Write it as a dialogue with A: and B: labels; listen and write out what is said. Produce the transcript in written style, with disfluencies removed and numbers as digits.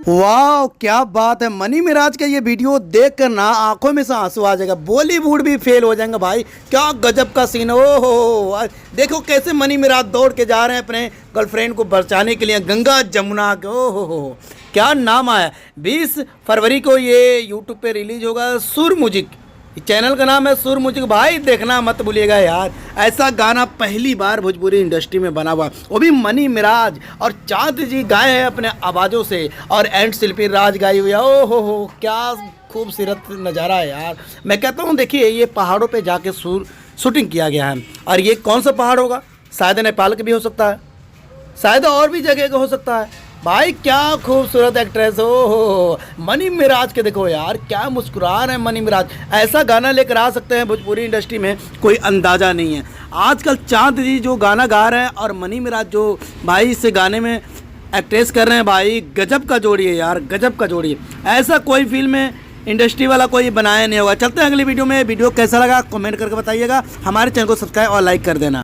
A: वाह क्या बात है। मनी मिराज का ये वीडियो देख कर ना आंखों में से आंसू आ जाएगा, बॉलीवुड भी फेल हो जाएंगे भाई। क्या गजब का सीन। ओ हो देखो कैसे मनी मिराज दौड़ के जा रहे हैं अपने गर्लफ्रेंड को बचाने के लिए गंगा जमुना के। ओ हो क्या नाम आया। 20 फरवरी को ये यूट्यूब पे रिलीज होगा। सुर म्यूजिक चैनल का नाम है, सुर म्यूजिक। भाई देखना मत भूलिएगा यार। ऐसा गाना पहली बार भोजपुरी इंडस्ट्री में बना हुआ, वो भी मनी मिराज और चाँद जी गाए हैं अपने आवाज़ों से, और एंड शिल्पी राज गाई हुई है। ओ हो क्या खूबसूरत नज़ारा है यार। मैं कहता हूँ देखिए ये पहाड़ों पे जाके शूटिंग किया गया है, और ये कौन सा पहाड़ होगा, शायद नेपाल का भी हो सकता है, शायद और भी जगह का हो सकता है। भाई क्या खूबसूरत एक्ट्रेस हो मनी मिराज के। देखो यार क्या मुस्कुरा रहे हैं मनी मिराज। ऐसा गाना लेकर आ सकते हैं भोजपुरी इंडस्ट्री में, कोई अंदाज़ा नहीं है। आजकल चाँद जी जो गाना गा रहे हैं और मनी मिराज जो भाई इससे गाने में एक्ट्रेस कर रहे हैं, भाई गजब का जोड़ी है यार, गजब का जोड़ी है। ऐसा कोई फिल्म में इंडस्ट्री वाला कोई बनाया नहीं होगा। चलते हैं अगली वीडियो में। वीडियो कैसा लगा कमेंट करके बताइएगा। हमारे चैनल को सब्सक्राइब और लाइक कर देना।